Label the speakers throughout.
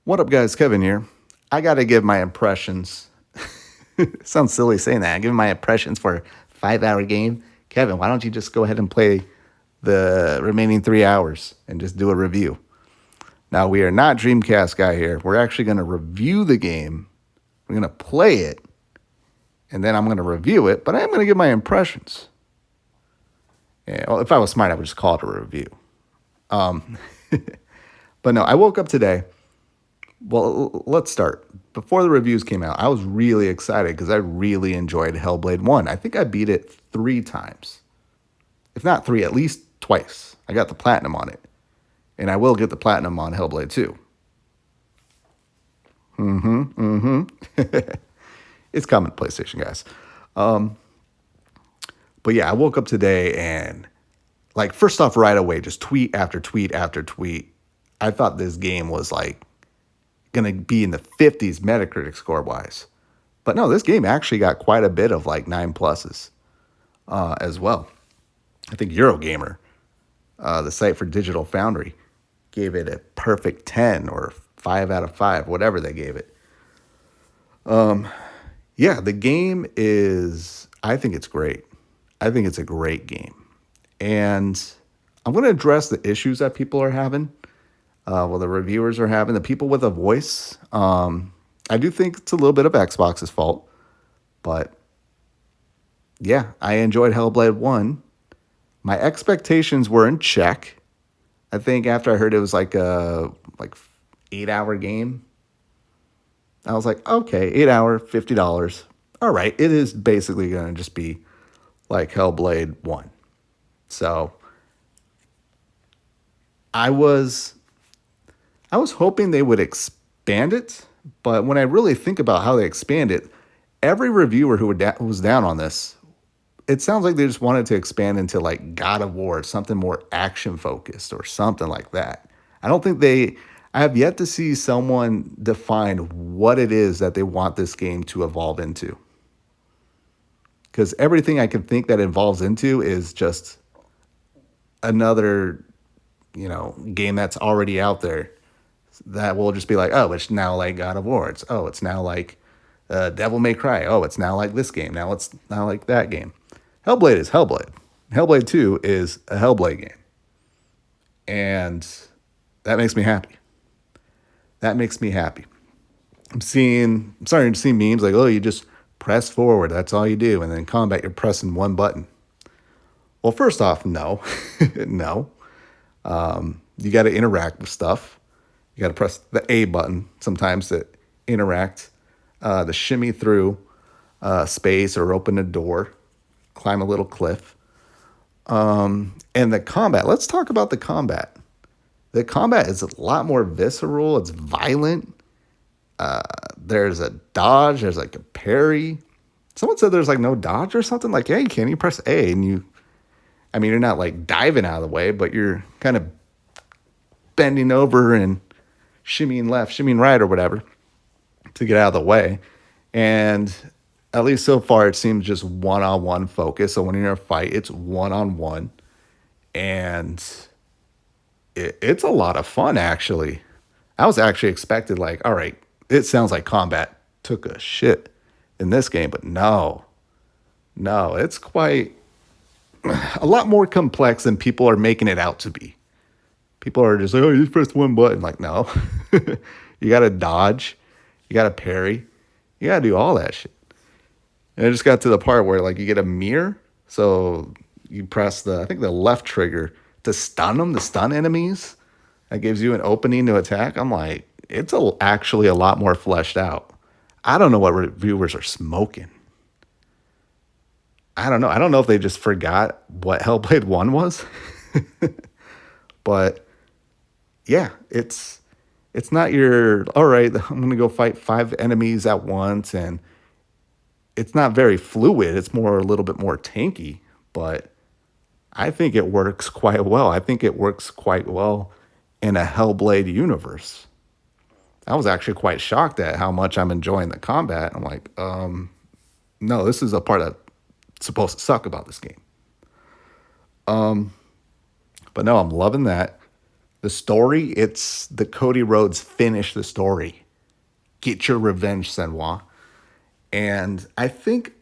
Speaker 1: What up, guys? Kevin here. I got to give my impressions. Sounds silly saying that. I give my impressions for a 5 hour game. Kevin, why don't you just go ahead and play the remaining 3 hours and just do a review? Now, we are not Dreamcast guy here. We're actually going to review the game. We're going to play it, and then I'm going to review it, but I am going to give my impressions. Yeah, well, if I was smart, I would just call it a review. Um, but no, I woke up today. Well, let's start. Before the reviews came out, I was really excited because I really enjoyed Hellblade 1. I think I beat it 3 times. If not three, at least twice. I got the platinum on it. And I will get the platinum on Hellblade 2. It's coming to PlayStation, guys. But yeah, I woke up today and, like, first off, right away, just tweet after tweet after tweet. I thought this game was, like, going to be in the 50s Metacritic score wise. But no, this game actually got quite a bit of like 9 pluses as well. I think Eurogamer, the site for Digital Foundry, gave it a perfect 10 or 5 out of 5, whatever they gave it. Yeah, the game is, I think it's great. I think it's a great game. And I'm going to address the issues that people are having. The reviewers are having, the people with a voice. I do think it's a little bit of Xbox's fault, but yeah, I enjoyed Hellblade 1. My expectations were in check. I think after I heard it was like a 8 hour game, I was like, okay, 8 hour, $50. All right, it is basically going to just be like Hellblade 1. So I was hoping they would expand it, but when I really think about how they expand it, every reviewer who was down on this, it sounds like they just wanted to expand into like God of War, something more action focused or something like that. I have yet to see someone define what it is that they want this game to evolve into. Because everything I can think that evolves into is just another, game that's already out there that will just be like, oh, it's now like God of War. It's now like Devil May Cry. Oh, it's now like this game. Now it's now like that game. Hellblade is Hellblade. Hellblade 2 is a Hellblade game. And that makes me happy. That makes me happy. I'm starting to see memes like, oh, you just press forward. That's all you do. And then combat, you're pressing one button. Well, first off, no. No. You got to interact with stuff. You got to press the A button sometimes to interact, to shimmy through space or open a door, climb a little cliff. And the combat, let's talk about the combat. The combat is a lot more visceral. It's violent. There's a dodge. There's like a parry. Someone said there's like no dodge or something. Like, yeah, you press A and you're not like diving out of the way, but you're kind of bending over and shimmying left, shimmying right, or whatever to get out of the way. And at least so far, it seems just one-on-one focus. So when you're in a fight, it's one-on-one. And it's a lot of fun, actually. I was actually expected, like, all right, it sounds like combat took a shit in this game, but no, it's quite a lot more complex than people are making it out to be. People are just like, oh, you just press one button. Like, no. You got to dodge. You got to parry. You got to do all that shit. And it just got to the part where, like, you get a mirror. So you press the left trigger to stun them, to stun enemies. That gives you an opening to attack. I'm like, it's actually a lot more fleshed out. I don't know what reviewers are smoking. I don't know. I don't know if they just forgot what Hellblade 1 was. But yeah, it's not your, all right, I'm going to go fight 5 enemies at once. And it's not very fluid. It's a little bit more tanky. But I think it works quite well. I think it works quite well in a Hellblade universe. I was actually quite shocked at how much I'm enjoying the combat. I'm like, no, this is a part that's supposed to suck about this game. But no, I'm loving that. The story, it's the Cody Rhodes finish the story. Get your revenge, Senwa. And I think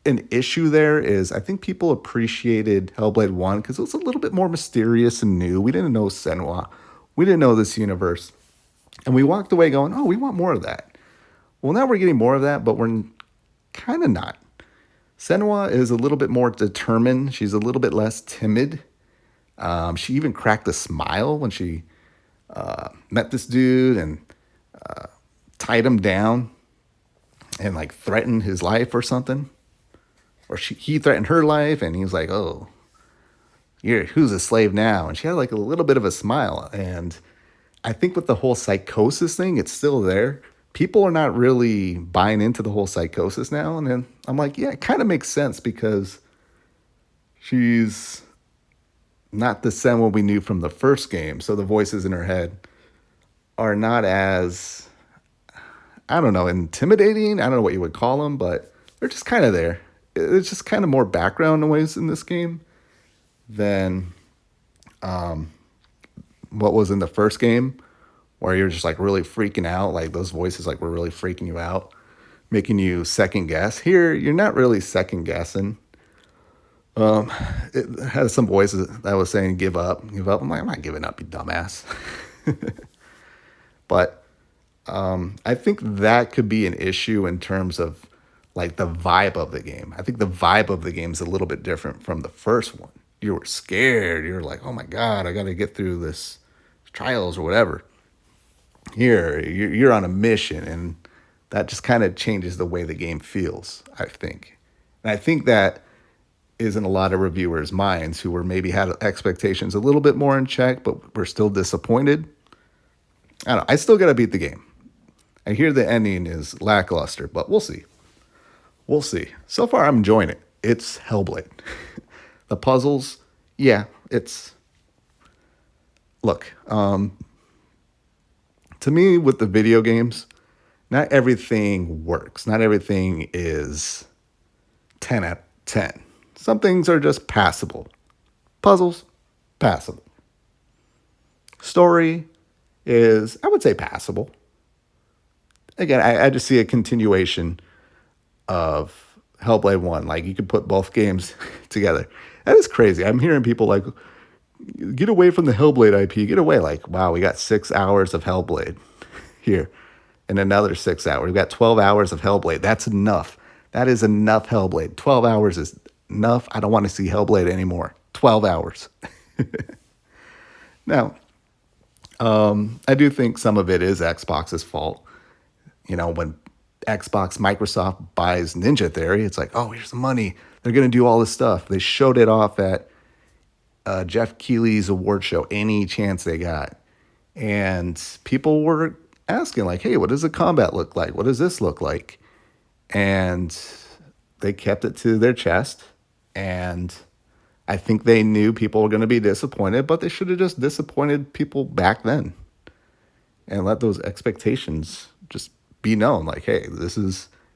Speaker 1: an issue there is I think people appreciated Hellblade 1 because it was a little bit more mysterious and new. We didn't know Senwa. We didn't know this universe. And we walked away going, oh, we want more of that. Well, now we're getting more of that, but we're kind of not. Senwa is a little bit more determined. She's a little bit less timid. She even cracked a smile when she met this dude and tied him down and like threatened his life or something. Or he threatened her life and he was like, oh, who's a slave now? And she had like a little bit of a smile. And I think with the whole psychosis thing, it's still there. People are not really buying into the whole psychosis now. And then I'm like, yeah, it kind of makes sense because she's not the Senwa we knew from the first game. So the voices in her head are not as, I don't know, intimidating. I don't know what you would call them, but they're just kind of there. It's just kind of more background noise in this game than what was in the first game, where you're just like really freaking out. Like those voices like were really freaking you out, making you second guess. Here, you're not really second guessing. It has some voices that was saying, give up, give up. I'm like, I'm not giving up, you dumbass. But I think that could be an issue in terms of like the vibe of the game. I think the vibe of the game is a little bit different from the first one. You were scared. You're like, oh my God, I got to get through this trials or whatever. Here, you're on a mission, and that just kind of changes the way the game feels, I think. And I think that is in a lot of reviewers' minds who were maybe had expectations a little bit more in check, but were still disappointed. I don't know. I still got to beat the game. I hear the ending is lackluster, but we'll see. We'll see. So far, I'm enjoying it. It's Hellblade. The puzzles, yeah, it's... Look, to me, with the video games, not everything works. Not everything is 10 out of 10. Some things are just passable. Puzzles, passable. Story is, I would say, passable. Again, I just see a continuation of Hellblade 1. Like, you could put both games together. That is crazy. I'm hearing people like, get away from the Hellblade IP. Get away. Like, wow, we got 6 hours of Hellblade here and another 6 hours. We've got 12 hours of Hellblade. That's enough. That is enough Hellblade. 12 hours is enough. I don't want to see Hellblade anymore. 12 hours. Now, I do think some of it is Xbox's fault. You know, when Microsoft buys Ninja Theory, it's like, oh, here's the money. They're going to do all this stuff. They showed it off at Jeff Keighley's award show any chance they got. And people were asking, like, hey, what does the combat look like? What does this look like? And they kept it to their chest. And I think they knew people were going to be disappointed, but they should have just disappointed people back then and let those expectations just be known. Like, hey,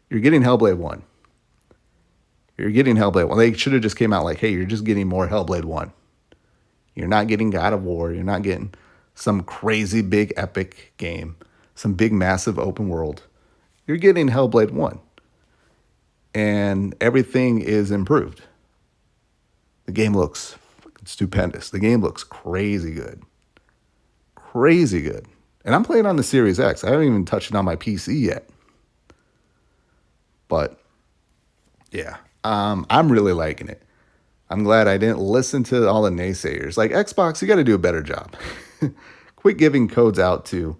Speaker 1: you're getting Hellblade 1. You're getting Hellblade 1. They should have just came out like, hey, you're just getting more Hellblade 1. You're not getting God of War. You're not getting some crazy big epic game, some big massive open world. You're getting Hellblade 1. And everything is improved. The game looks stupendous. The game looks crazy good. Crazy good. And I'm playing on the Series X. I haven't even touched it on my PC yet. But, yeah, I'm really liking it. I'm glad I didn't listen to all the naysayers. Like, Xbox, you got to do a better job. Quit giving codes out to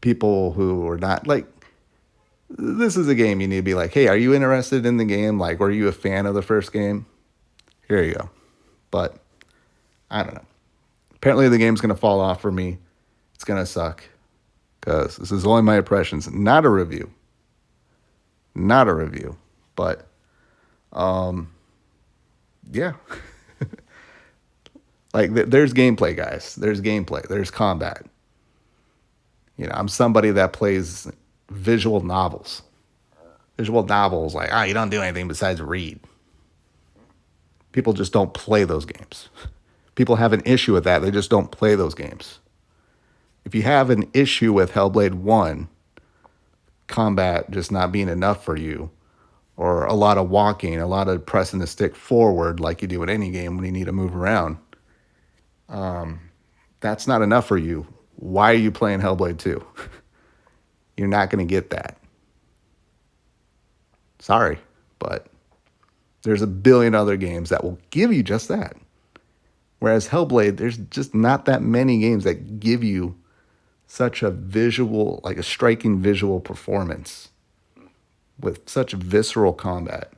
Speaker 1: people who are not, like, this is a game you need to be like, hey, are you interested in the game? Like, were you a fan of the first game? Here you go. But, I don't know. Apparently the game's going to fall off for me. It's going to suck. Because this is only my impressions. Not a review. Not a review. But, yeah. Like, there's gameplay, guys. There's gameplay. There's combat. You know, I'm somebody that plays visual novels. Visual novels, like, you don't do anything besides read. People just don't play those games. People have an issue with that. They just don't play those games. If you have an issue with Hellblade 1, combat just not being enough for you, or a lot of walking, a lot of pressing the stick forward like you do in any game when you need to move around, that's not enough for you. Why are you playing Hellblade 2? You're not going to get that. Sorry, but there's a billion other games that will give you just that. Whereas Hellblade, there's just not that many games that give you such a visual, like a striking visual performance with such visceral combat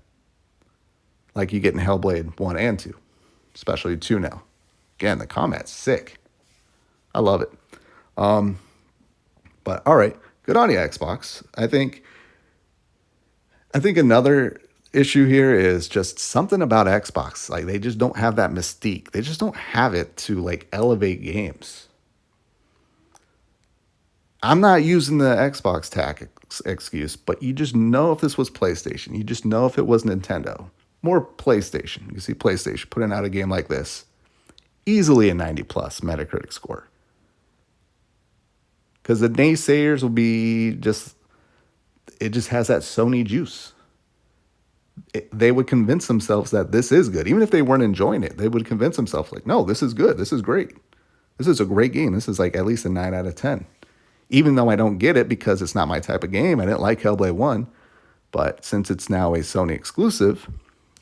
Speaker 1: like you get in Hellblade 1 and 2, especially 2 now. Again, the combat's sick. I love it. But all right, good on you, Xbox. I think another issue here is just something about Xbox. Like they just don't have that mystique. They just don't have it to like elevate games. I'm not using the Xbox tag excuse, but you just know if this was PlayStation. You just know if it was Nintendo. More PlayStation. You see PlayStation putting out a game like this. Easily a 90 plus Metacritic score. Because the naysayers will be just, it just has that Sony juice. They would convince themselves that this is good. Even if they weren't enjoying it, they would convince themselves like, no, this is good. This is great. This is a great game. This is like at least a 9 out of 10. Even though I don't get it because it's not my type of game. I didn't like Hellblade 1. But since it's now a Sony exclusive,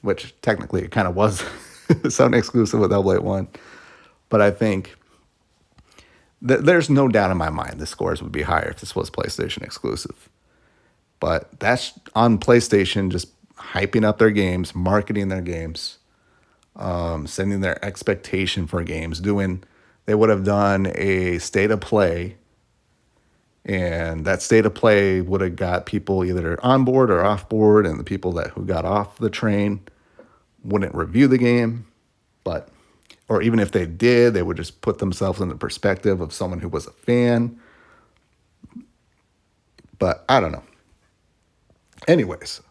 Speaker 1: which technically it kind of was Sony exclusive with Hellblade 1, but I think there's no doubt in my mind the scores would be higher if this was PlayStation exclusive. But that's on PlayStation just hyping up their games, marketing their games, sending their expectation for games, they would have done a state of play, and that state of play would have got people either on board or off board, and the people who got off the train wouldn't review the game, or even if they did, they would just put themselves in the perspective of someone who was a fan. But I don't know. Anyways,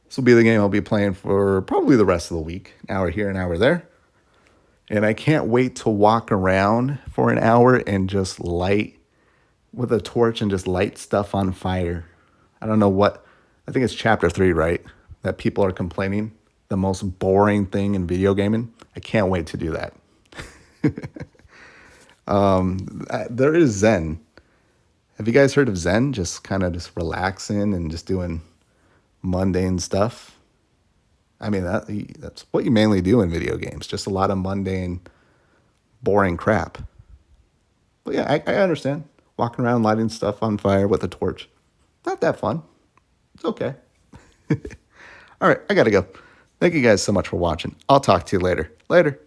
Speaker 1: this will be the game I'll be playing for probably the rest of the week. An hour here, an hour there. And I can't wait to walk around for an hour and just light with a torch and just light stuff on fire. I don't know what, I think it's chapter 3, right? That people are complaining the most boring thing in video gaming. I can't wait to do that. There is Zen. Have you guys heard of Zen? Just kind of just relaxing and just doing mundane stuff. I mean, that's what you mainly do in video games. Just a lot of mundane, boring crap. But yeah, I understand. Walking around lighting stuff on fire with a torch. Not that fun. It's okay. All right, I got to go. Thank you guys so much for watching. I'll talk to you later. Later.